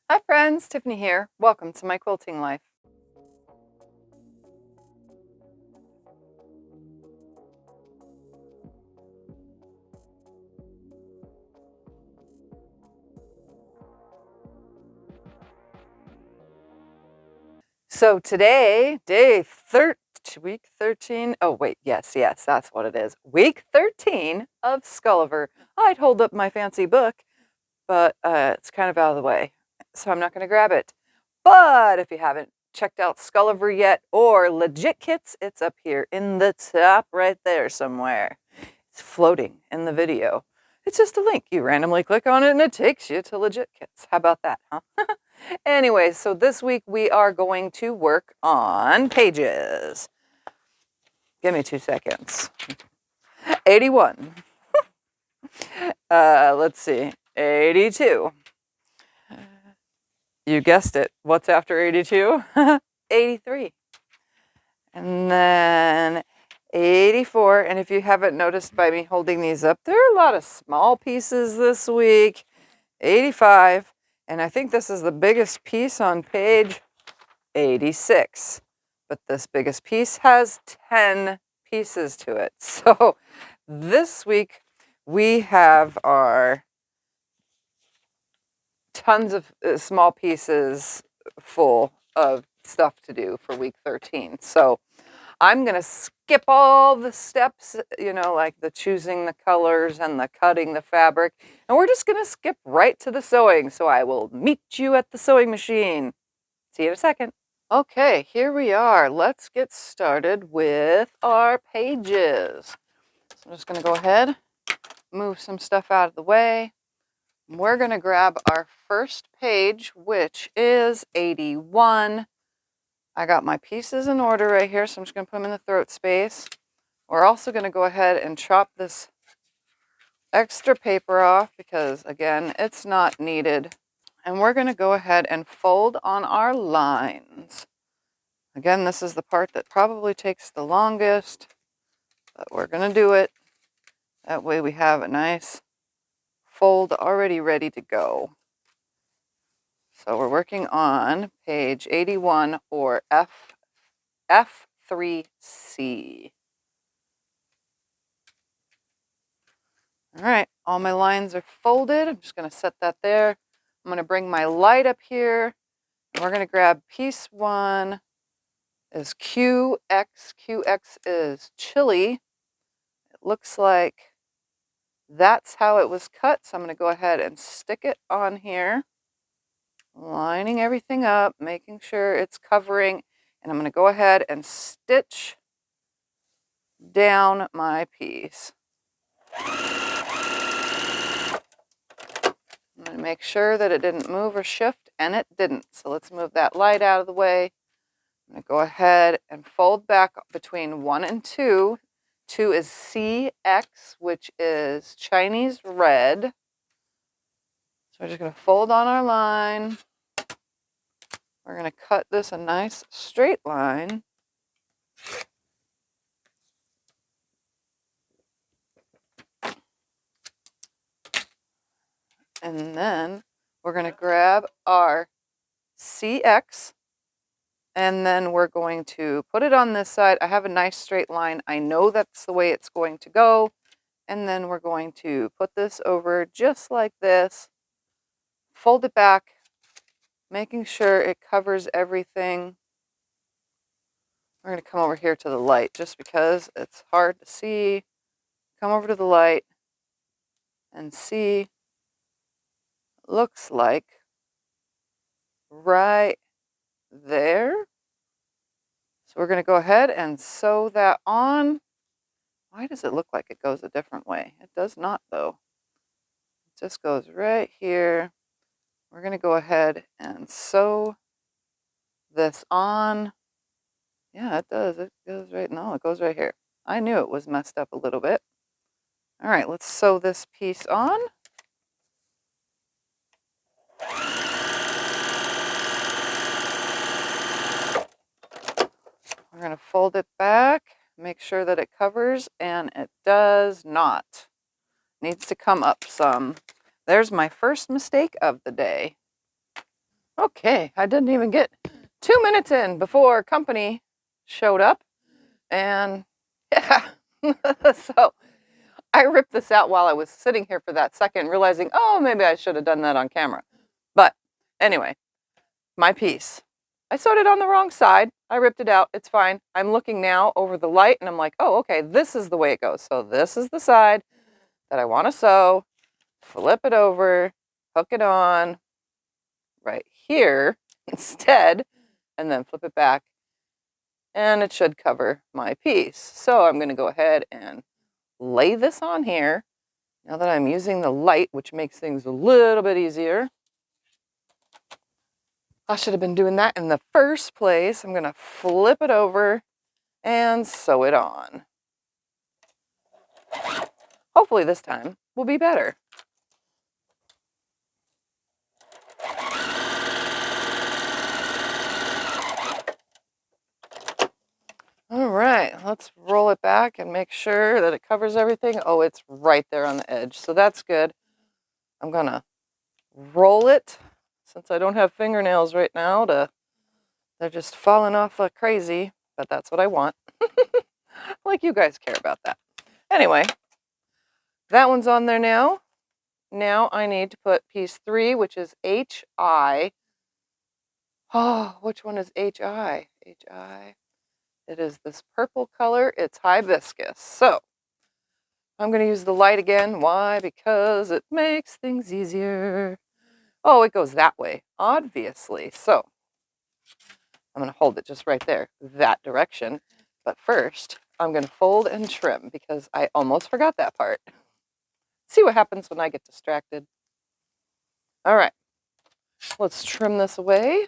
Hi friends, Tiffany here. Welcome to my quilting life. So today, week 13. Oh wait, yes, that's what it is. Week 13 of Skulliver. I'd hold up my fancy book, but it's kind of out of the way, so I'm not going to grab it. But if you haven't checked out Skulliver yet or Legit Kits, it's up here in the top right there somewhere. It's floating in the video. It's just a link. You randomly click on it and it takes you to Legit Kits. How about that, huh? Anyway, so this week we are going to work on pages. Give me 2 seconds. 81. Let's see. 82. You guessed it. What's after 82? 83. And then 84. And if you haven't noticed by me holding these up, there are a lot of small pieces this week. 85. And I think this is the biggest piece on page 86. But this biggest piece has 10 pieces to it. So this week we have our tons of small pieces full of stuff to do for week 13. So I'm going to skip all the steps, like the choosing the colors and the cutting the fabric. And we're just going to skip right to the sewing. So I will meet you at the sewing machine. See you in a second. Okay, here we are. Let's get started with our pages. So I'm just going to go ahead, move some stuff out of the way. We're going to grab our first page, which is 81. I got my pieces in order right here, so I'm just going to put them in the throat space. We're also going to go ahead and chop this extra paper off because, again, it's not needed. And we're going to go ahead and fold on our lines. Again, this is the part that probably takes the longest, but we're going to do it. That way we have a nice fold already ready to go. So we're working on page 81 or F3C. All right, all my lines are folded. I'm just going to set that there. I'm going to bring my light up here. And we're going to grab piece 1 is QX. QX is chili. It looks like that's how it was cut. So I'm going to go ahead and stick it on here, lining everything up, making sure it's covering. And I'm going to go ahead and stitch down my piece. I'm going to make sure that it didn't move or shift, and it didn't. So let's move that light out of the way. I'm going to go ahead and fold back between 1 and 2. 2 is CX, which is Chinese red. So we're just going to fold on our line. We're going to cut this a nice straight line. And then we're going to grab our CX, and then we're going to put it on this side. I have a nice straight line. I know that's the way it's going to go. And then we're going to put this over just like this, fold it back, making sure it covers everything. We're going to come over here to the light just because it's hard to see. Come over to the light and see. Looks like right there. So we're going to go ahead and sew that on. Why does it look like it goes a different way? It does not, though. It just goes right here. We're going to go ahead and sew this on. Yeah, it does. It goes right. No, it goes right here. I knew it was messed up a little bit. All right, let's sew this piece on. We're going to fold it back, make sure that it covers, and it does not. Needs to come up some. There's my first mistake of the day. Okay, I didn't even get 2 minutes in before company showed up, and yeah. So I ripped this out while I was sitting here for that second, realizing, oh, maybe I should have done that on camera. But anyway, my piece. I sewed it on the wrong side. I ripped it out. It's fine. I'm looking now over the light, and I'm like, oh, okay, this is the way it goes. So this is the side that I want to sew. Flip it over, hook it on right here instead, and then flip it back, and it should cover my piece. So I'm going to go ahead and lay this on here now that I'm using the light, which makes things a little bit easier. I should have been doing that in the first place. I'm going to flip it over and sew it on. Hopefully this time will be better. All right, let's roll it back and make sure that it covers everything. Oh, it's right there on the edge, so that's good. I'm gonna roll it since I don't have fingernails right now. They're just falling off like crazy, but that's what I want. Like you guys care about that. Anyway, that one's on there now. Now I need to put piece 3, which is HI. Oh, which one is HI? HI. It is this purple color. It's hibiscus. So I'm going to use the light again. Why? Because it makes things easier. Oh, it goes that way, obviously. So I'm going to hold it just right there, that direction. But first, I'm going to fold and trim because I almost forgot that part. See what happens when I get distracted. All right, let's trim this away.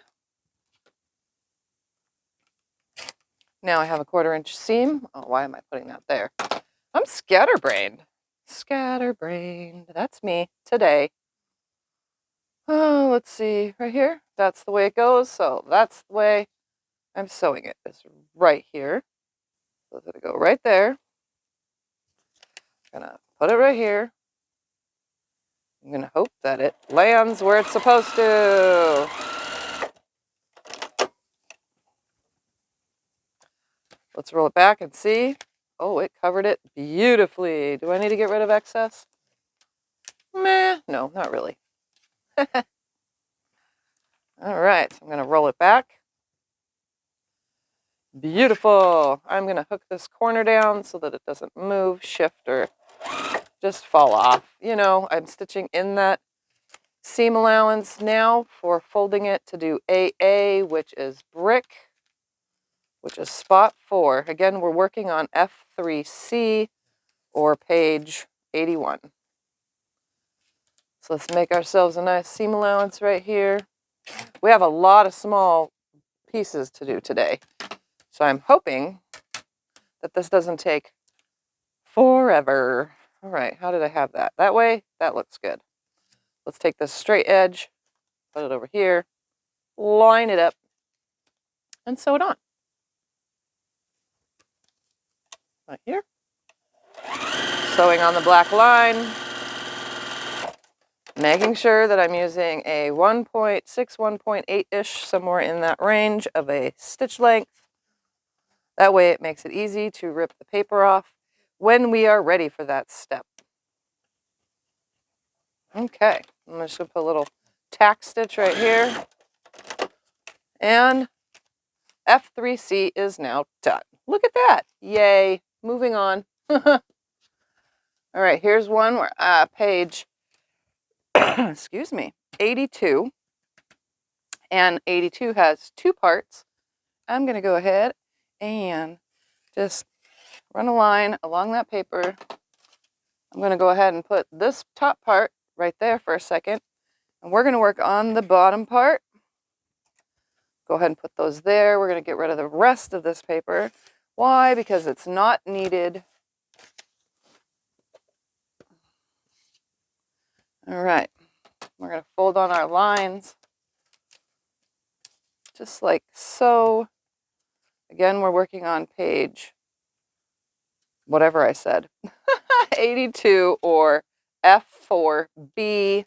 Now I have a 1/4 inch seam. Oh, why am I putting that there? I'm scatterbrained. Scatterbrained. That's me today. Oh, let's see. Right here. That's the way it goes. So that's the way I'm sewing it. It's right here. So it's going to go right there. I'm going to put it right here. I'm going to hope that it lands where it's supposed to. Let's roll it back and see. Oh, it covered it beautifully. Do I need to get rid of excess? Meh, no, not really. All right, so I'm going to roll it back. Beautiful. I'm going to hook this corner down so that it doesn't move, shift, or just fall off. You know, I'm stitching in that seam allowance now for folding it to do AA, which is brick, which is spot 4. Again, we're working on F3C or page 81. So let's make ourselves a nice seam allowance right here. We have a lot of small pieces to do today. So I'm hoping that this doesn't take forever. All right, how did I have that? That way? That looks good. Let's take this straight edge, put it over here, line it up, and sew it on. Right here. Sewing on the black line, making sure that I'm using a 1.6, 1.8-ish, somewhere in that range of a stitch length. That way it makes it easy to rip the paper off when we are ready for that step. Okay, I'm just going to put a little tack stitch right here. And F3C is now done. Look at that. Yay. Moving on. All right, here's one where page, excuse me, 82. And 82 has 2 parts. I'm going to go ahead and just run a line along that paper. I'm going to go ahead and put this top part right there for a second. And we're going to work on the bottom part. Go ahead and put those there. We're going to get rid of the rest of this paper. Why? Because it's not needed. All right. We're going to fold on our lines just like so. Again, we're working on page, whatever I said, 82 or F4B.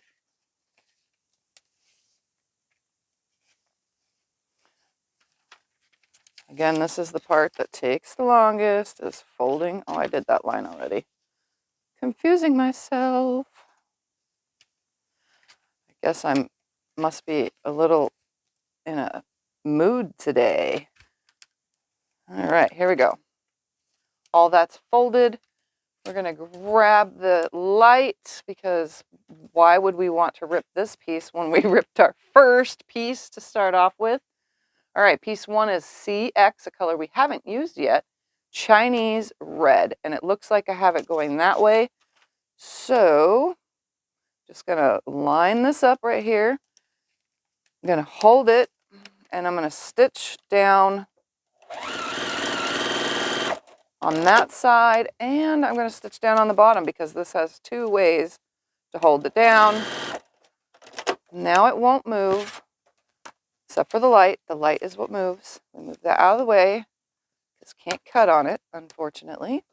Again, this is the part that takes the longest, is folding. Oh, I did that line already. Confusing myself. I guess I must be a little in a mood today. All right, here we go. All that's folded. We're going to grab the light because why would we want to rip this piece when we ripped our first piece to start off with? All right, piece 1 is CX, a color we haven't used yet, Chinese red, and it looks like I have it going that way. So just going to line this up right here. I'm going to hold it and I'm going to stitch down on that side, and I'm going to stitch down on the bottom because this has 2 ways to hold it down. Now it won't move, except for the light. The light is what moves. We move that out of the way, because can't cut on it, unfortunately.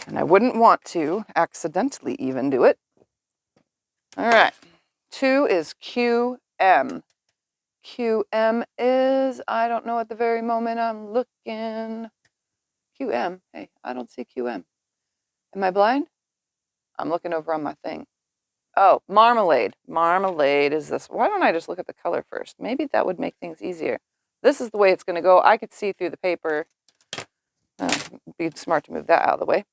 And I wouldn't want to accidentally even do it. All right, 2 is QM. QM is, I don't know at the very moment I'm looking. QM, hey, I don't see QM. Am I blind? I'm looking over on my thing. Oh, marmalade. Marmalade is this. Why don't I just look at the color first? Maybe that would make things easier. This is the way it's going to go. I could see through the paper. Be smart to move that out of the way.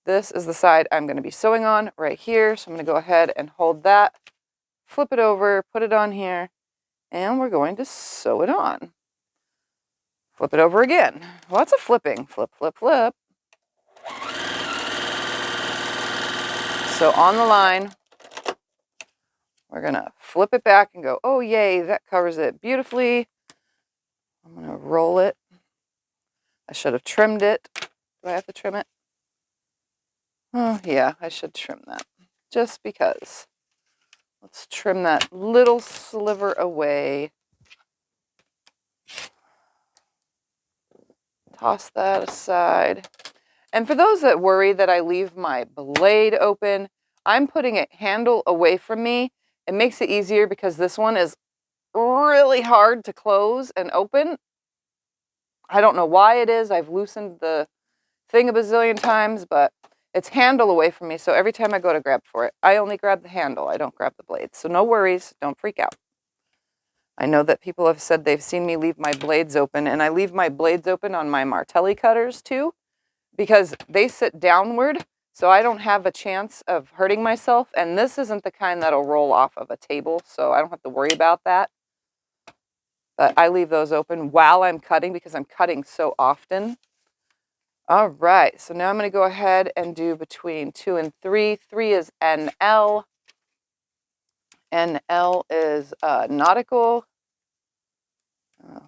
This is the side I'm going to be sewing on right here. So I'm going to go ahead and hold that, flip it over, put it on here, and we're going to sew it on. Flip it over again. Lots of flipping. Flip, flip, flip. So on the line, we're going to flip it back and go, oh, yay, that covers it beautifully. I'm going to roll it. I should have trimmed it. Do I have to trim it? Oh, yeah, I should trim that. Just because. Let's trim that little sliver away. Toss that aside. And for those that worry that I leave my blade open, I'm putting it handle away from me. It makes it easier because this one is really hard to close and open. I don't know why it is. I've loosened the thing a bazillion times, but it's handle away from me. So every time I go to grab for it, I only grab the handle. I don't grab the blade. So no worries. Don't freak out. I know that people have said they've seen me leave my blades open, and I leave my blades open on my Martelli cutters too, because they sit downward, so I don't have a chance of hurting myself. And this isn't the kind that'll roll off of a table, so I don't have to worry about that. But I leave those open while I'm cutting because I'm cutting so often. All right, so now I'm going to go ahead and do between 2 and 3. 3 is NL. NL is nautical.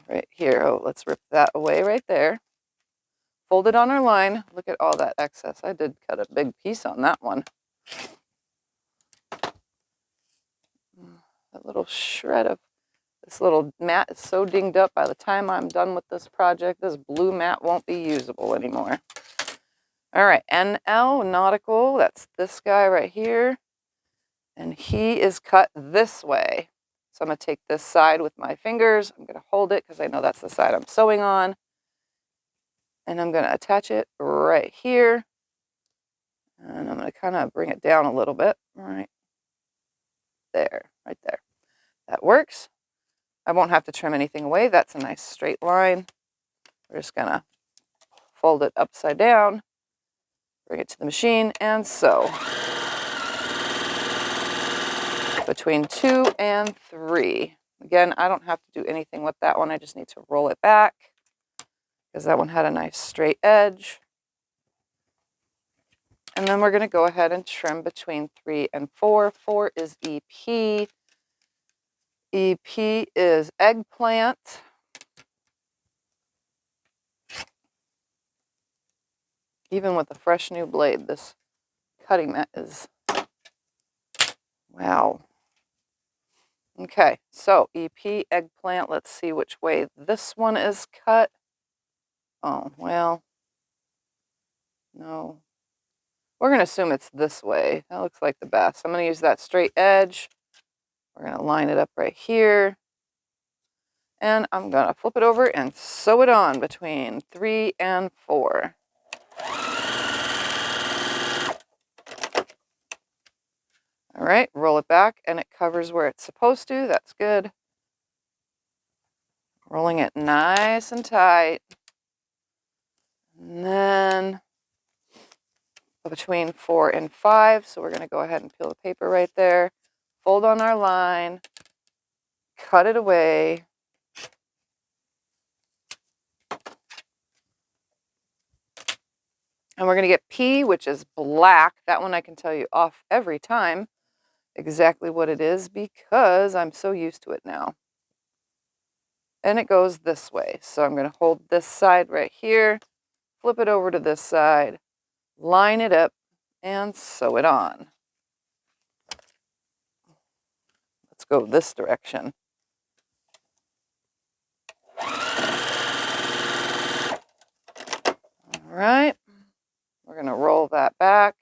Right here. Oh, let's rip that away right there. Fold it on our line. Look at all that excess. I did cut a big piece on that one. That little shred of this little mat is so dinged up. By the time I'm done with this project, this blue mat won't be usable anymore. All right, NL, nautical, that's this guy right here. And he is cut this way. So I'm going to take this side with my fingers. I'm going to hold it because I know that's the side I'm sewing on. And I'm going to attach it right here. And I'm going to kind of bring it down a little bit. Right there, right there. That works. I won't have to trim anything away. That's a nice straight line. We're just going to fold it upside down, bring it to the machine, and sew. Between 2 and 3. Again, I don't have to do anything with that one. I just need to roll it back because that one had a nice straight edge. And then we're going to go ahead and trim between 3 and 4. 4 is EP. EP is eggplant. Even with a fresh new blade, this cutting mat is, wow. Okay, so EP, eggplant, let's see which way this one is cut. Oh, well, no. We're going to assume it's this way. That looks like the best. I'm going to use that straight edge. We're going to line it up right here. And I'm going to flip it over and sew it on between 3 and 4. All right, roll it back and it covers where it's supposed to. That's good. Rolling it nice and tight. And then between 4 and 5. So we're going to go ahead and peel the paper right there. Fold on our line. Cut it away. And we're going to get P, which is black. That one I can tell you off every time exactly what it is because I'm so used to it now. And it goes this way. So I'm going to hold this side right here, flip it over to this side, line it up, and sew it on. Let's go this direction. All right. We're going to roll that back.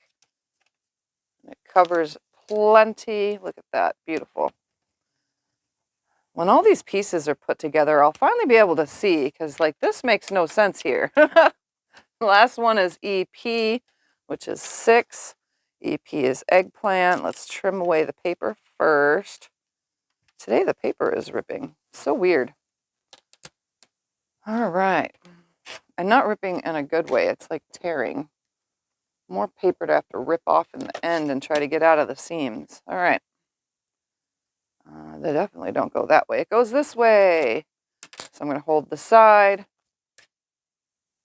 It covers plenty. Look at that. Beautiful. When all these pieces are put together, I'll finally be able to see because like this makes no sense here. The last one is EP, which is 6. EP is eggplant. Let's trim away the paper first. Today the paper is ripping. So weird. All right. And not ripping in a good way. It's like tearing. More paper to have to rip off in the end and try to get out of the seams. All right. They definitely don't go that way. It goes this way. So I'm going to hold the side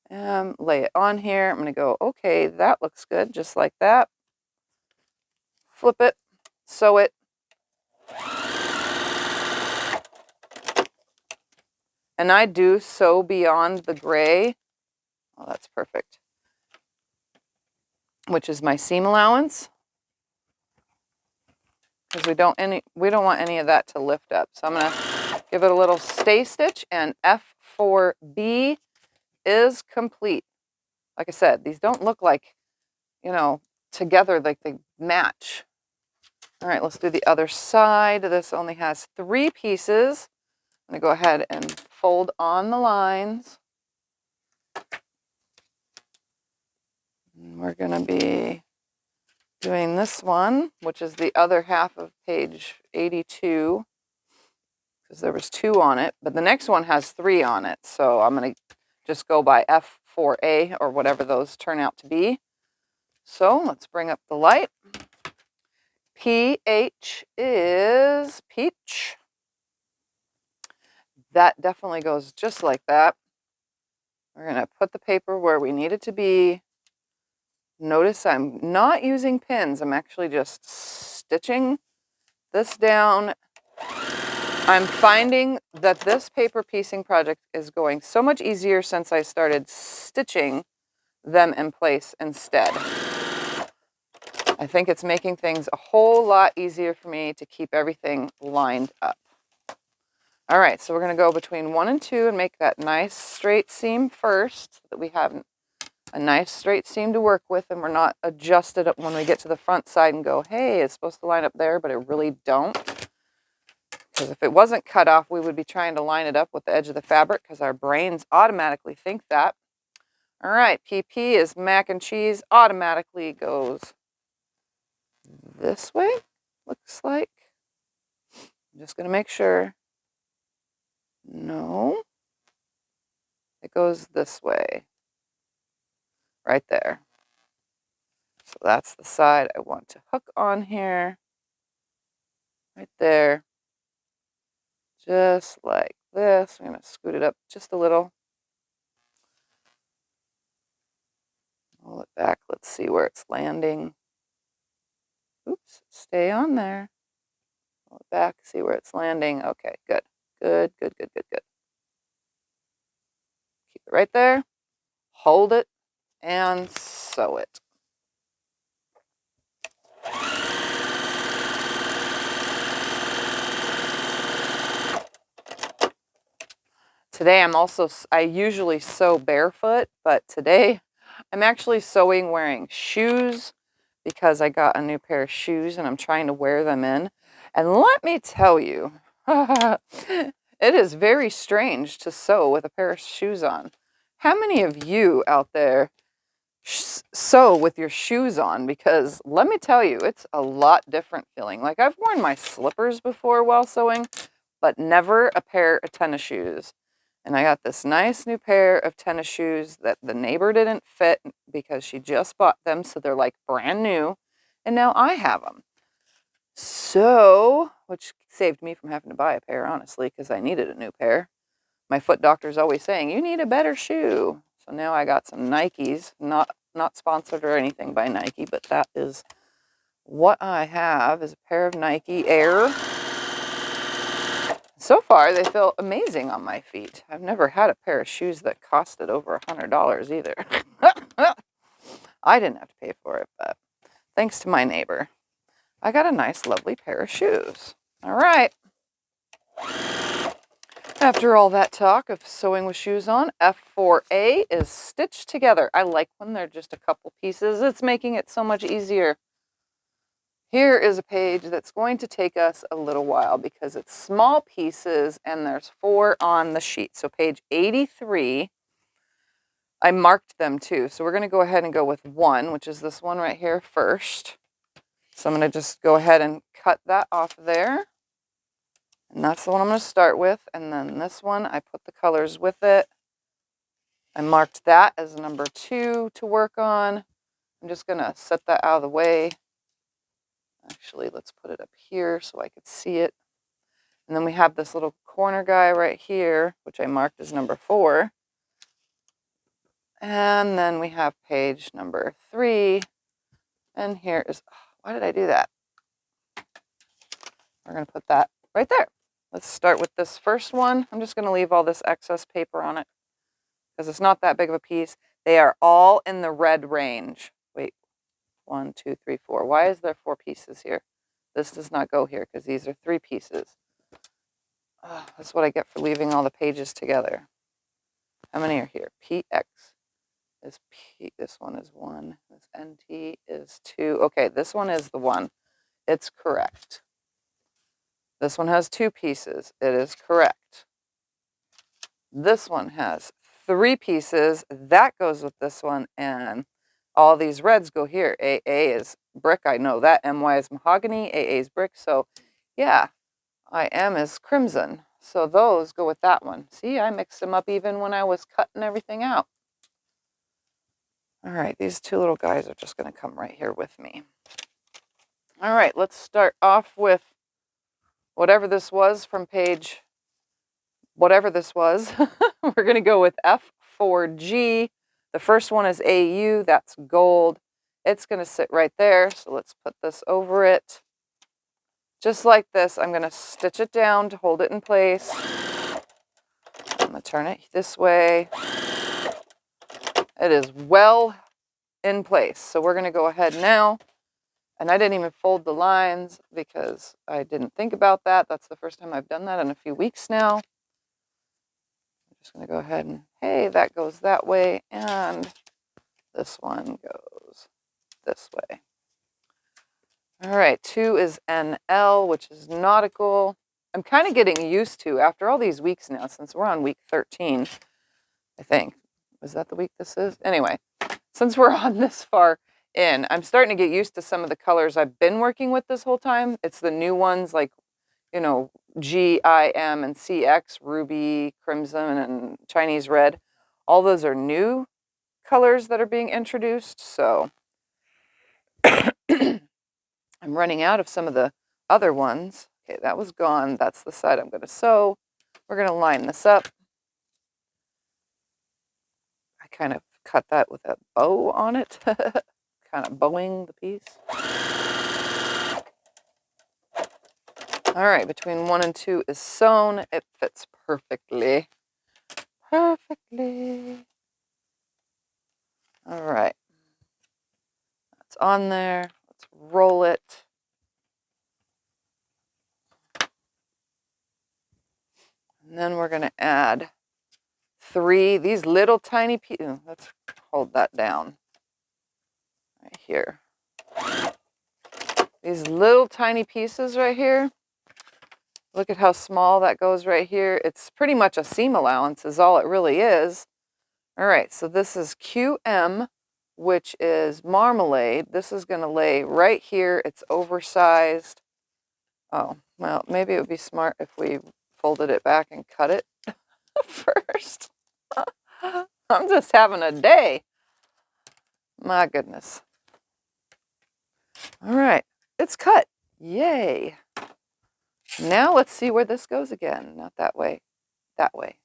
and lay it on here. I'm going to go, okay, that looks good, just like that. Flip it, sew it. And I do sew beyond the gray. Oh, that's perfect. Which is my seam allowance. Because we don't want any of that to lift up. So I'm going to give it a little stay stitch, and F4B is complete. Like I said, these don't look like, you know, together like they match. All right, let's do the other side. This only has 3 pieces. I'm going to go ahead and fold on the lines. And we're going to be doing this one, which is the other half of page 82, because there was 2 on it, but the next one has 3 on it. So I'm going to just go by F4A or whatever those turn out to be. So let's bring up the light. PH is peach. That definitely goes just like that. We're going to put the paper where we need it to be. Notice I'm not using pins. I'm actually just stitching this down. I'm finding that this paper piecing project is going so much easier since I started stitching them in place instead. I think it's making things a whole lot easier for me to keep everything lined up. All right, so we're going to go between 1 and 2 and make that nice straight seam first so that we have a nice straight seam to work with and we're not adjusted when we get to the front side and go, hey, it's supposed to line up there, but it really don't. Because if it wasn't cut off, we would be trying to line it up with the edge of the fabric because our brains automatically think that. All right, PP is mac and cheese, automatically goes this way, looks like. I'm just going to make sure. No, it goes this way, right there. So that's the side I want to hook on here, right there, just like this. I'm going to scoot it up just a little. Roll it back. Let's see where it's landing. Oops, stay on there. Roll it back, see where it's landing. Okay, good. Good, good, good, good, good. Keep it right there. Hold it and sew it. Today I usually sew barefoot, but today I'm actually sewing wearing shoes because I got a new pair of shoes and I'm trying to wear them in. And let me tell you, it It is very strange to sew with a pair of shoes on. How many of you out there sew with your shoes on? Because let me tell you, it's a lot different feeling. Like, I've worn my slippers before while sewing, but never a pair of tennis shoes. And I got this nice new pair of tennis shoes that the neighbor didn't fit because she just bought them, so they're like brand new. And now I have them. So, which saved me from having to buy a pair, honestly, because I needed a new pair. My foot doctor's always saying, you need a better shoe. So now I got some Nikes, not sponsored or anything by Nike, but that is what I have, is a pair of Nike Air. So far, they feel amazing on my feet. I've never had a pair of shoes that costed over $100 either. I didn't have to pay for it, but thanks to my neighbor, I got a nice, lovely pair of shoes. All right. After all that talk of sewing with shoes on, F4A is stitched together. I like when they're just a couple pieces. It's making it so much easier. Here is a page that's going to take us a little while because it's small pieces and there's 4 on the sheet. So page 83, I marked them too. So we're going to go ahead and go with 1, which is this one right here first. So I'm going to just go ahead and cut that off there. And that's the one I'm going to start with. And then this one, I put the colors with it. I marked that as number 2 to work on. I'm just going to set that out of the way. Actually, let's put it up here so I could see it. And then we have this little corner guy right here, which I marked as number 4. And then we have page number 3. And here is, why did I do that? We're going to put that right there. Let's start with this first one. I'm just going to leave all this excess paper on it because it's not that big of a piece. They are all in the red range. Wait, 1, 2, 3, 4. Why is there 4 pieces here? This does not go here because these are 3 pieces. Oh, that's what I get for leaving all the pages together. How many are here? PX is P. This one is 1. This NT is 2. Okay, this one is the one. It's correct. This one has 2 pieces. It is correct. This one has 3 pieces. That goes with this one, and all these reds go here. AA is brick. I know that. MY is mahogany. AA is brick. So, yeah, IM is crimson. So those go with that one. See, I mixed them up even when I was cutting everything out. All right, these 2 little guys are just going to come right here with me. All right, let's start off with whatever this was from page, whatever this was. We're going to go with F4G. The first one is AU, that's gold. It's going to sit right there, so let's put this over it. Just like this, I'm going to stitch it down to hold it in place. I'm going to turn it this way. It is well in place, so we're going to go ahead now. And I didn't even fold the lines because I didn't think about that. That's the first time I've done that in a few weeks now. I'm just going to go ahead and, hey, that goes that way, and this one goes this way. All right, 2 is NL, which is nautical. I'm kind of getting used to, after all these weeks now, since we're on week 13, I think. Was that the week this is? Anyway, since we're on this far in, I'm starting to get used to some of the colors I've been working with this whole time. It's the new ones like, you know, G, I, M, and CX, ruby, crimson, and Chinese red. All those are new colors that are being introduced, so I'm running out of some of the other ones. Okay, that was gone. That's the side I'm going to sew. We're going to line this up. I kind of cut that with a bow on it, kind of bowing the piece. All right, between 1 and 2 is sewn. It fits perfectly. Perfectly. All right. That's on there. Let's roll it. And then we're going to add 3, these little tiny pieces. Let's hold that down right here. These little tiny pieces right here, Look at how small that goes right here. It's pretty much a seam allowance is all it really is. All right, so this is QM, which is marmalade. This is going to lay right here. It's oversized. Oh, well, maybe it would be smart if we folded it back and cut it first. I'm just having a day. My goodness. All right, it's cut. Yay. Now let's see where this goes again. Not that way, that way.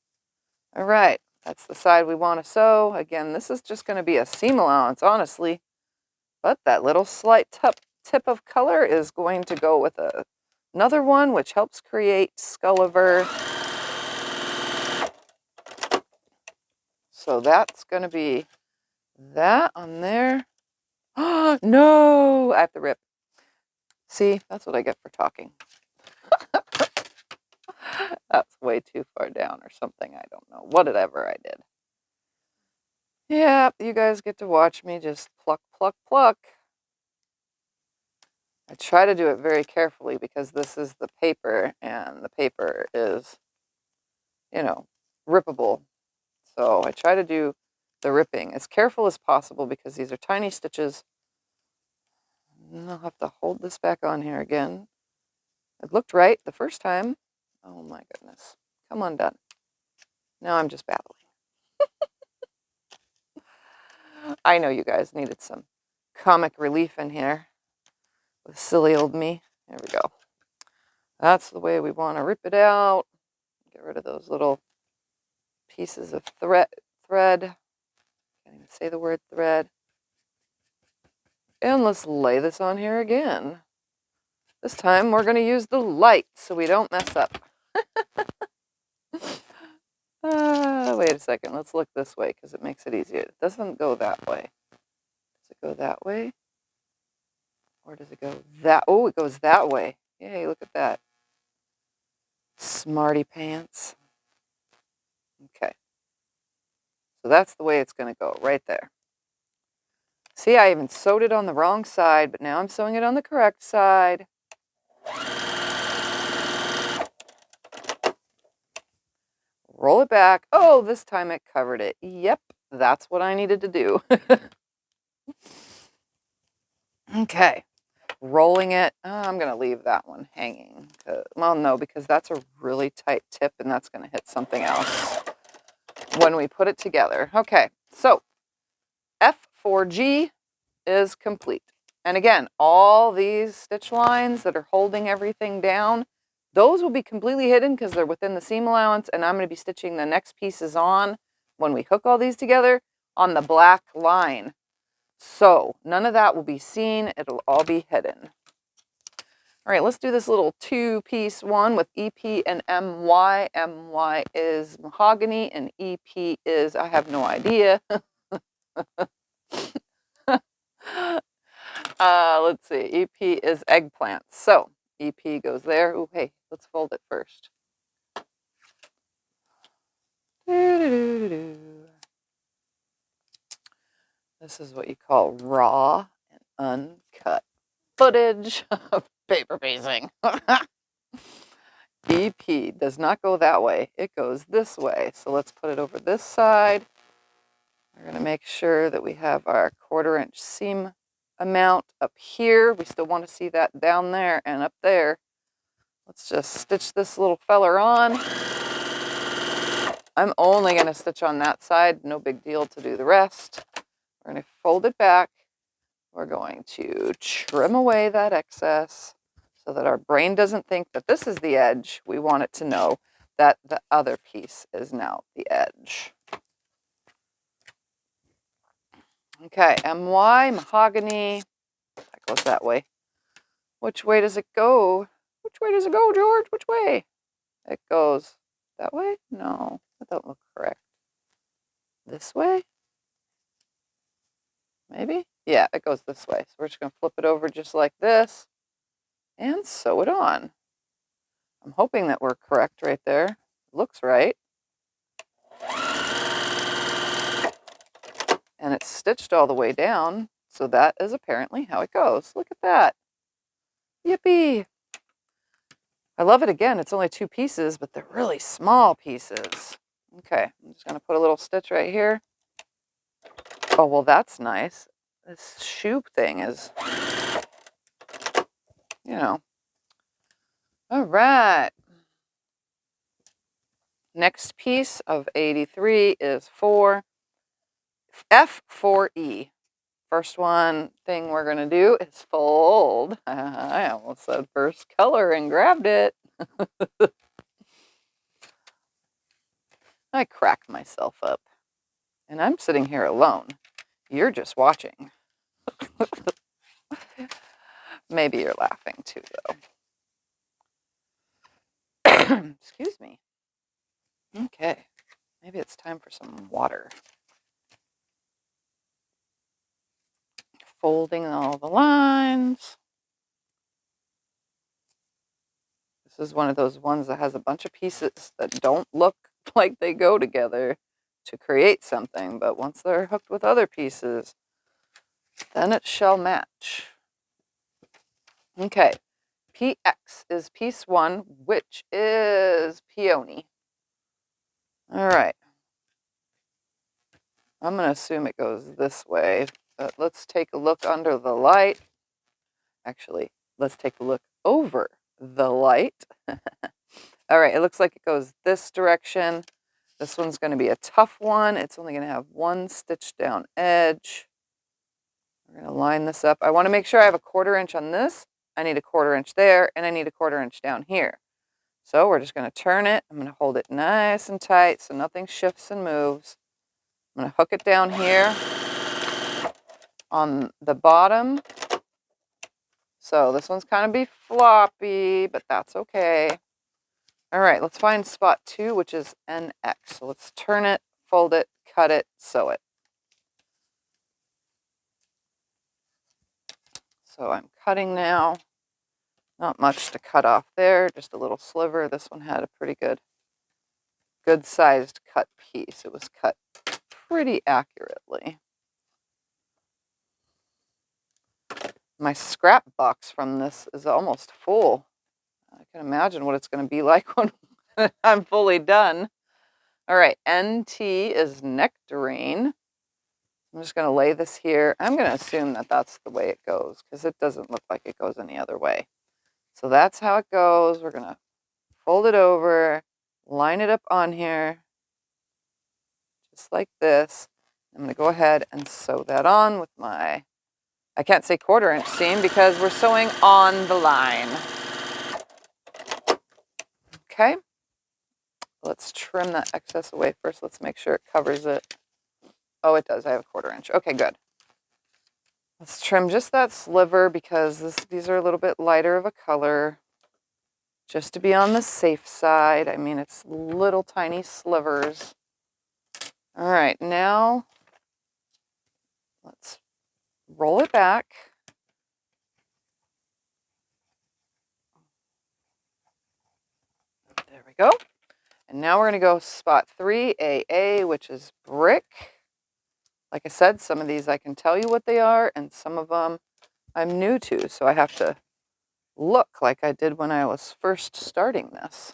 All right, that's the side we want to sew. Again, this is just going to be a seam allowance, honestly. But that little slight tip of color is going to go with another one, which helps create Skulliver. So that's going to be that on there. Oh, no, I have to rip. See, that's what I get for talking. That's way too far down or something. I don't know. Whatever I did. Yeah, you guys get to watch me just pluck, pluck, pluck. I try to do it very carefully because this is the paper and the paper is, you know, rippable. So I try to do the ripping as careful as possible because these are tiny stitches. And I'll have to hold this back on here again. It looked right the first time. Oh my goodness. Come on, done. Now I'm just babbling. I know you guys needed some comic relief in here with silly old me. There we go. That's the way we want to rip it out. Get rid of those little pieces of thread. Can't even say the word thread. And let's lay this on here again. This time we're going to use the light so we don't mess up. Wait a second. Let's look this way because it makes it easier. It doesn't go that way. Does it go that way? Or does it go that? Oh, it goes that way. Yay, look at that. Smarty pants. Okay. So that's the way it's going to go, right there. See, I even sewed it on the wrong side, but now I'm sewing it on the correct side. Roll it back. Oh, this time it covered it. Yep, that's what I needed to do. Okay, rolling it. I'm going to leave that one hanging. Well, no, because that's a really tight tip and that's going to hit something else when we put it together. Okay, so F4G is complete. And again, all these stitch lines that are holding everything down, those will be completely hidden because they're within the seam allowance, and I'm going to be stitching the next pieces on when we hook all these together on the black line. So none of that will be seen. It'll all be hidden. All right, let's do this little two-piece one with EP and MY. MY is mahogany and EP is, I have no idea. Let's see, EP is eggplant. So EP goes there. Oh, hey, let's fold it first. This is what you call raw and uncut footage of paper piecing. EP does not go that way. It goes this way. So let's put it over this side. We're going to make sure that we have our 1/4 inch seam amount up here. We still want to see that down there and up there. Let's just stitch this little feller on. I'm only going to stitch on that side. No big deal to do the rest. We're going to fold it back. We're going to trim away that excess so that our brain doesn't think that this is the edge. We want it to know that the other piece is now the edge. Okay, MY, mahogany. That goes that way. Which way does it go? Which way does it go, George? Which way? It goes that way? No, that don't look correct. This way? Maybe? Yeah, it goes this way. So we're just going to flip it over just like this and sew it on. I'm hoping that we're correct right there. Looks right. And it's stitched all the way down, so that is apparently how it goes. Look at that. Yippee! I love it again. It's only 2 pieces, but they're really small pieces. Okay, I'm just going to put a little stitch right here. Oh, well, that's nice. This shoe thing is, you know. All right. Next piece of 83 is for F4E. First thing we're going to do is fold. I almost said first color and grabbed it. I cracked myself up. And I'm sitting here alone. You're just watching. Maybe you're laughing too, though. Excuse me. Okay. Maybe it's time for some water. Folding all the lines. This is one of those ones that has a bunch of pieces that don't look like they go together to create something, but once they're hooked with other pieces, then it shall match. Okay, PX is piece 1, which is peony. All right. I'm going to assume it goes this way, but let's take a look under the light. Actually, let's take a look over the light. All right, it looks like it goes this direction. This one's going to be a tough one. It's only going to have 1 stitch down edge. We're going to line this up. I want to make sure I have a 1/4 inch on this. I need a 1/4 inch there, and I need a 1/4 inch down here. So we're just going to turn it. I'm going to hold it nice and tight so nothing shifts and moves. I'm going to hook it down here on the bottom. So this one's kind of be floppy, but that's okay. All right, let's find spot 2, which is NX. So let's turn it, fold it, cut it, sew it. So I'm cutting now. Not much to cut off there, just a little sliver. This one had a pretty good sized cut piece. It was cut pretty accurately. My scrap box from this is almost full. I can imagine what it's going to be like when I'm fully done. All right, NT is nectarine. I'm just going to lay this here. I'm going to assume that that's the way it goes because it doesn't look like it goes any other way. So that's how it goes. We're going to fold it over, line it up on here, just like this. I'm going to go ahead and sew that on with my, I can't say 1/4 inch seam because we're sewing on the line. Okay. Let's trim that excess away first. Let's make sure it covers it. Oh, it does. I have a 1/4 inch. Okay, good. Let's trim just that sliver because these are a little bit lighter of a color. Just to be on the safe side. I mean, it's little tiny slivers. All right, now let's roll it back. There we go. And now we're going to go spot 3AA, which is brick. Like I said, some of these I can tell you what they are, and some of them I'm new to, so I have to look like I did when I was first starting this.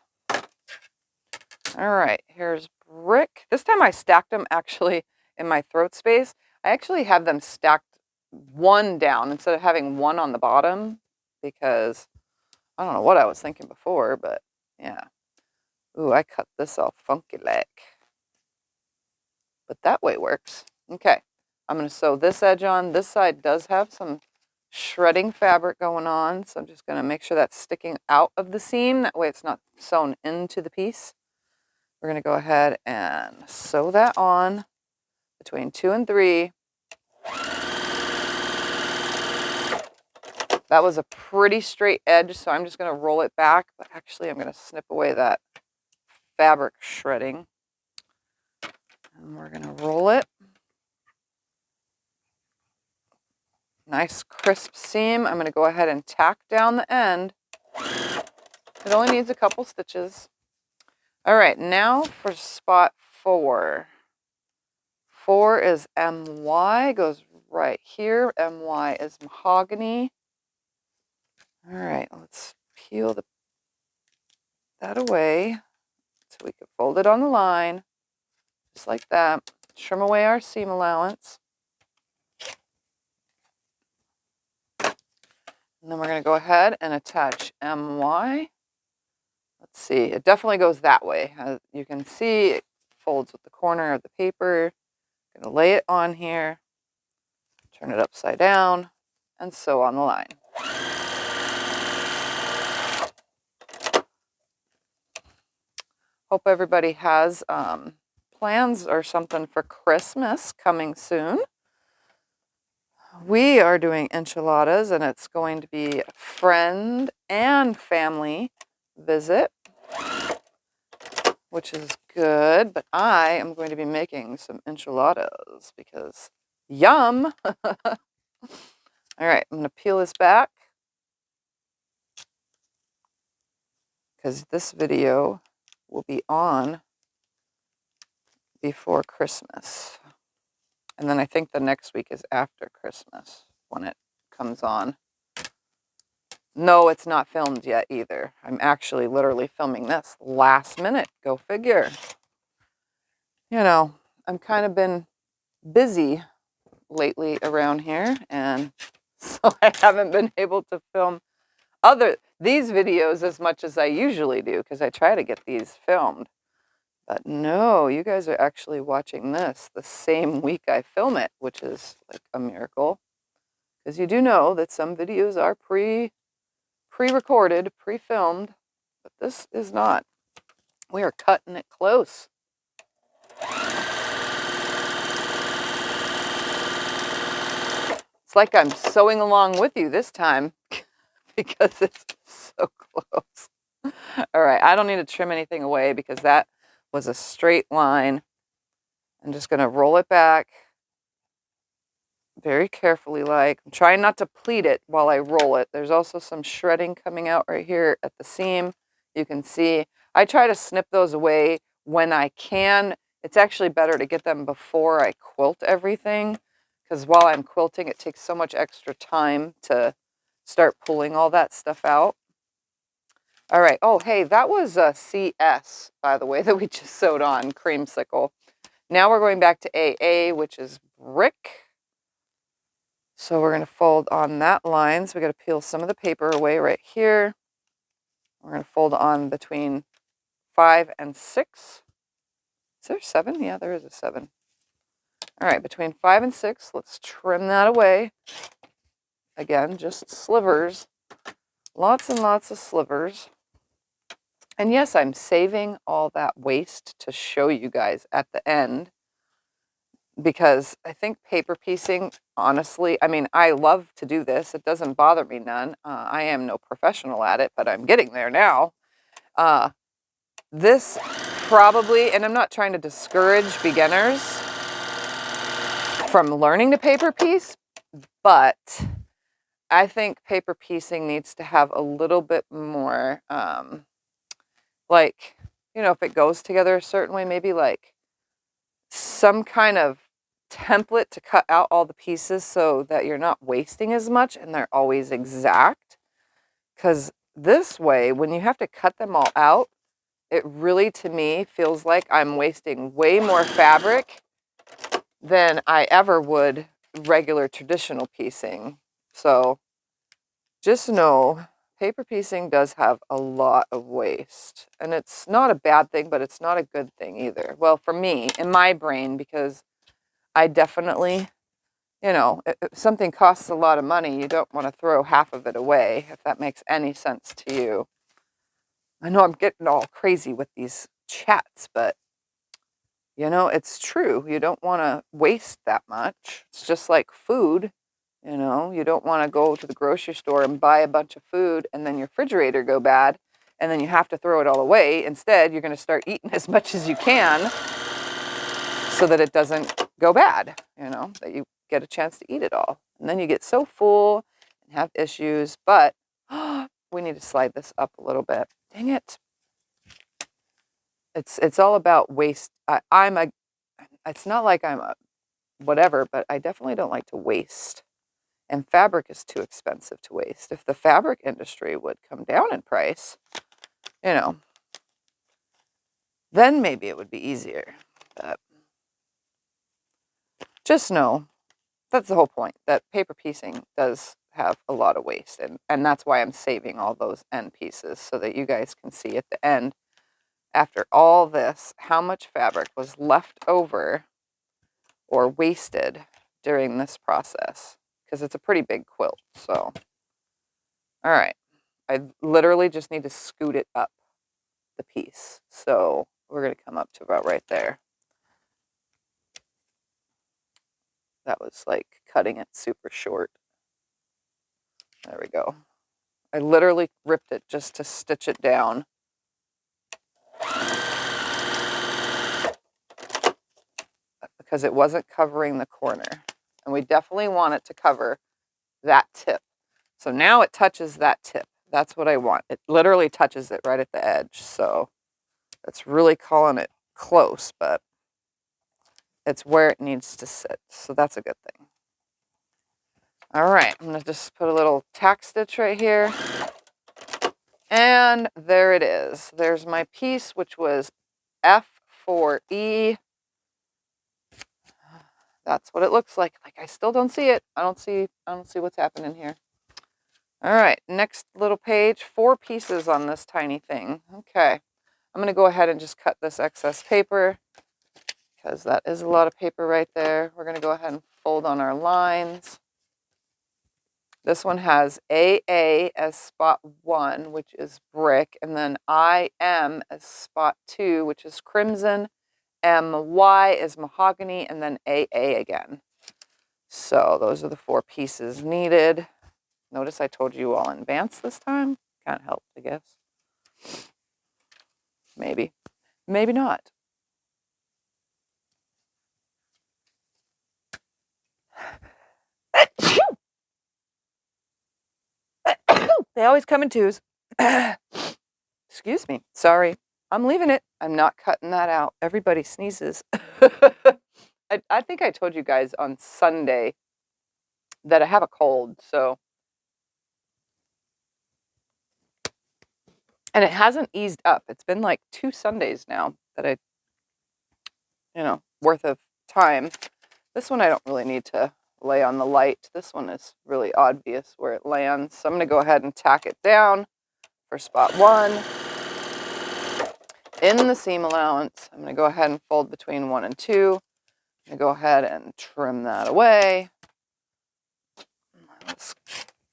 All right, here's brick. This time I stacked them actually in my throat space. I actually have them stacked 1 down instead of having 1 on the bottom because I don't know what I was thinking before, but yeah. Ooh, I cut this all funky like. But that way works. Okay, I'm going to sew this edge on. This side does have some shredding fabric going on, so I'm just going to make sure that's sticking out of the seam. That way it's not sewn into the piece. We're going to go ahead and sew that on between 2 and 3. That was a pretty straight edge, so I'm just going to roll it back, but actually I'm going to snip away that fabric shredding. And we're going to roll it. Nice crisp seam. I'm going to go ahead and tack down the end. It only needs a couple stitches. All right, now for spot 4. 4 is MY, goes right here. MY is mahogany. All right, let's peel the that away so we can fold it on the line, just like that. Trim away our seam allowance. And then we're going to go ahead and attach MY. Let's see, it definitely goes that way. As you can see, it folds with the corner of the paper. I'm going to lay it on here, turn it upside down, and sew on the line. Hope everybody has plans or something for Christmas coming soon. We are doing enchiladas, and it's going to be a friend and family visit, which is good, but I am going to be making some enchiladas because yum. All right, I'm going to peel this back because this video will be on before Christmas. And then I think the next week is after Christmas when it comes on. No, it's not filmed yet either. I'm actually literally filming this last minute. Go figure. You know, I've kind of been busy lately around here, and so I haven't been able to film these videos as much as I usually do because I try to get these filmed. But no, you guys are actually watching this the same week I film it, which is like a miracle. Because you do know that some videos are pre-recorded, pre-filmed, but this is not. We are cutting it close. It's like I'm sewing along with you this time because it's so close. All right, I don't need to trim anything away because that was a straight line. I'm just going to roll it back very carefully, like I'm trying not to pleat it while I roll it. There's also some shredding coming out right here at the seam. You can see I try to snip those away when I can. It's actually better to get them before I quilt everything because while I'm quilting, it takes so much extra time to start pulling all that stuff out. All right. Oh, hey, that was a CS, by the way, that we just sewed on, creamsicle. Now we're going back to AA, which is brick. So we're going to fold on that line. So we got to peel some of the paper away right here. We're going to fold on between 5 and 6. Is there 7? Yeah, there is a 7. All right, between 5 and 6, let's trim that away. Again, just slivers. Lots and lots of slivers. And yes, I'm saving all that waste to show you guys at the end because I think paper piecing, honestly, I mean, I love to do this. It doesn't bother me none. I am no professional at it, but I'm getting there now. This probably, and I'm not trying to discourage beginners from learning to paper piece, but I think paper piecing needs to have a little bit more, like, you know, if it goes together a certain way, maybe like some kind of template to cut out all the pieces so that you're not wasting as much and they're always exact. Because this way, when you have to cut them all out, it really, to me, feels like I'm wasting way more fabric than I ever would regular traditional piecing. So just know paper piecing does have a lot of waste. And it's not a bad thing, but it's not a good thing either. Well, for me, in my brain, because I definitely, you know, if something costs a lot of money, you don't want to throw half of it away, if that makes any sense to you. I know I'm getting all crazy with these chats, but, you know, it's true. You don't want to waste that much. It's just like food. You know, you don't want to go to the grocery store and buy a bunch of food and then your refrigerator go bad and then you have to throw it all away. Instead, you're going to start eating as much as you can so that it doesn't go bad, you know, that you get a chance to eat it all. And then you get so full and have issues. But we need to slide this up a little bit. Dang it. It's all about waste. It's not like I'm a whatever, but I definitely don't like to waste. And fabric is too expensive to waste. If the fabric industry would come down in price, you know, then maybe it would be easier. But just know, that's the whole point, that paper piecing does have a lot of waste. And that's why I'm saving all those end pieces, so that you guys can see at the end, after all this, how much fabric was left over or wasted during this process. Because it's a pretty big quilt, so. All right. I literally just need to scoot it up the piece. So we're going to come up to about right there. That was like cutting it super short. There we go. I literally ripped it just to stitch it down. Because it wasn't covering the corner. And we definitely want it to cover that tip. So now it touches that tip. That's what I want. It literally touches it right at the edge. So it's really calling it close, but it's where it needs to sit. So that's a good thing. All right, I'm going to just put a little tack stitch right here. And there it is. There's my piece, which was F4E. That's what it looks like. Like, I still don't see it. I don't see what's happening here. All right, next little page, 4 pieces on this tiny thing. Okay, I'm going to go ahead and just cut this excess paper, because that is a lot of paper right there. We're going to go ahead and fold on our lines. This one has AA as spot 1, which is brick, and then IM as spot 2, which is crimson, MY is mahogany, and then AA again. So those are the 4 pieces needed. Notice I told you all in advance this time. Can't help, I guess. Maybe. Maybe not. They always come in twos. Excuse me. Sorry. I'm leaving it. I'm not cutting that out. Everybody sneezes. I think I told you guys on Sunday that I have a cold, so. And it hasn't eased up. It's been like 2 Sundays now that worth of time. This one I don't really need to lay on the light. This one is really obvious where it lands. So I'm going to go ahead and tack it down for spot 1. In the seam allowance, I'm going to go ahead and fold between 1 and 2. I'm going to go ahead and trim that away. Let's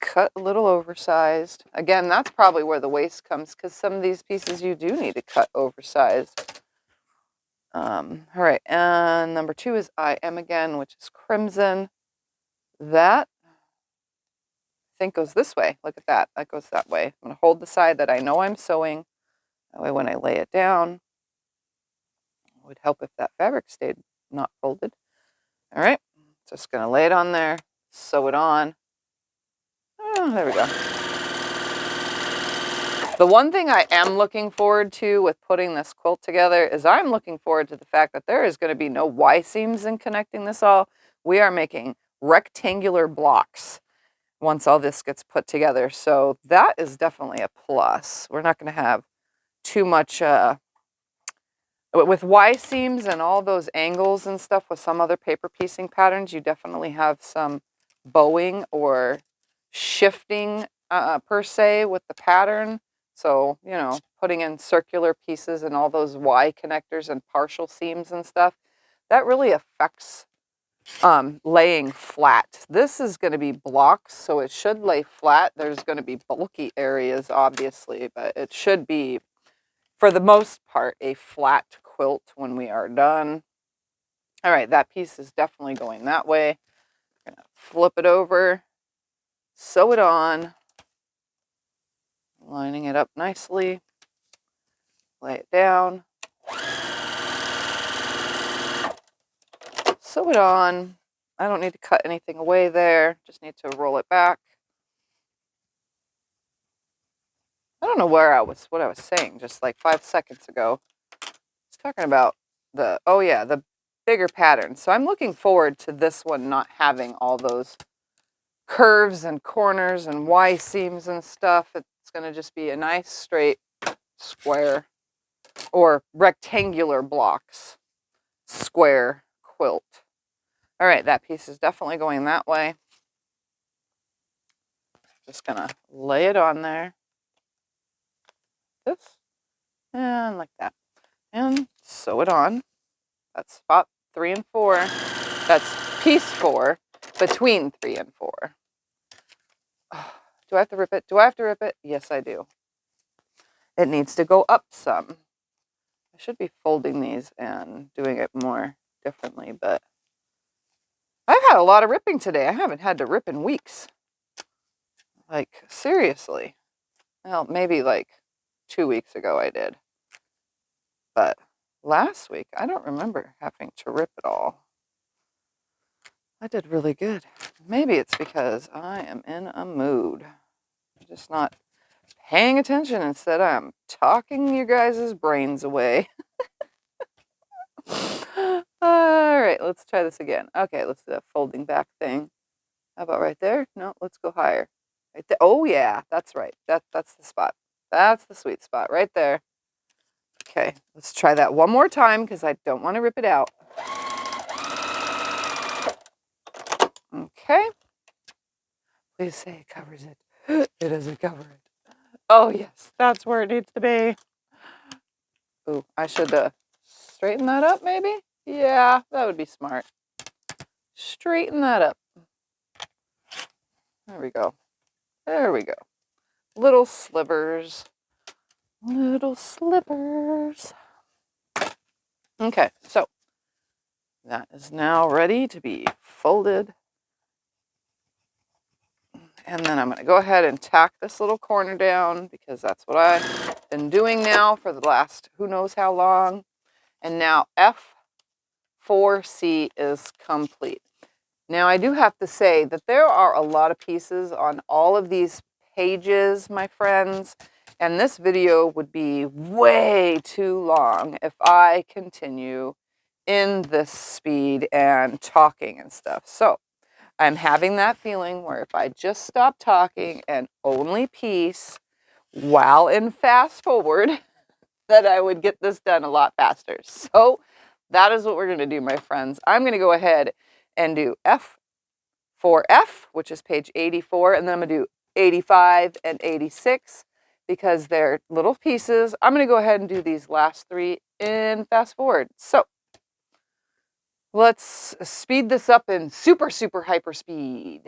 cut a little oversized. Again, that's probably where the waste comes, because some of these pieces you do need to cut oversized. All right, and number 2 is IM again, which is crimson. That, I think, goes this way. Look at that. That goes that way. I'm going to hold the side that I know I'm sewing. That way when I lay it down, it would help if that fabric stayed not folded. All right, just going to lay it on there, sew it on. Oh, there we go. The one thing I am looking forward to with putting this quilt together is I'm looking forward to the fact that there is going to be no Y seams in connecting this all. We are making rectangular blocks once all this gets put together. So that is definitely a plus. We're not going to have too much, with Y seams and all those angles and stuff with some other paper piecing patterns, you definitely have some bowing or shifting per se with the pattern. So, putting in circular pieces and all those Y connectors and partial seams and stuff, that really affects laying flat. This is going to be blocks, so it should lay flat. There's going to be bulky areas, obviously, but it should be, for the most part, a flat quilt when we are done. All right, that piece is definitely going that way. I'm going to flip it over, sew it on, lining it up nicely, lay it down, sew it on. I don't need to cut anything away there, just need to roll it back. I don't know what I was saying just like 5 seconds ago. I was talking about the bigger pattern. So I'm looking forward to this one not having all those curves and corners and Y seams and stuff. It's going to just be a nice straight square. or rectangular blocks, square quilt. All right, that piece is definitely going that way. Just gonna lay it on there. This, and like that. And sew it on. That's spot 3 and 4. That's piece 4 between 3 and 4. Do I have to rip it? Do I have to rip it? Yes, I do. It needs to go up some. I should be folding these and doing it more differently, but I've had a lot of ripping today. I haven't had to rip in weeks. Like, seriously. Well, maybe like 2 weeks ago I did. But last week, I don't remember having to rip at all. I did really good. Maybe it's because I am in a mood. I'm just not paying attention. Instead, I'm talking your guys' brains away. All right, let's try this again. Okay, let's do that folding back thing. How about right there? No, let's go higher. Right there. Oh yeah, that's right. That's the spot. That's the sweet spot right there. Okay, let's try that one more time because I don't want to rip it out. Okay. Please say it covers it. It doesn't cover it. Oh yes, that's where it needs to be. Ooh, I should straighten that up maybe? Yeah, that would be smart. Straighten that up. There we go. There we go. Little slivers. Little slivers. Okay, so that is now ready to be folded. And then I'm going to go ahead and tack this little corner down because that's what I've been doing now for the last who knows how long. And now F4C is complete. Now I do have to say that there are a lot of pieces on all of these pages, my friends, and this video would be way too long if I continue in this speed and talking and stuff. So I'm having that feeling where if I just stop talking and only piece while in fast forward, that I would get this done a lot faster. So that is what we're going to do, my friends. I'm going to go ahead and do F4F, which is page 84, and then I'm going to do 85 and 86 because they're little pieces. I'm going to go ahead and do these last 3 in fast forward. So let's speed this up in super, super hyper speed.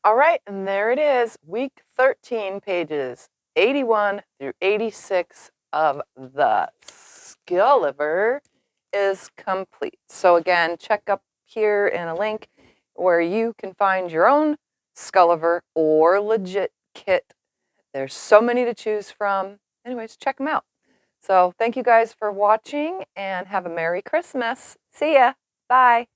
All right, and there it is, week 13, pages 81 through 86 of the Skulliver is complete. So again, check up here in a link where you can find your own Skulliver or legit kit. There's so many to choose from. Anyways, check them out. So thank you guys for watching and have a Merry Christmas. See ya. Bye.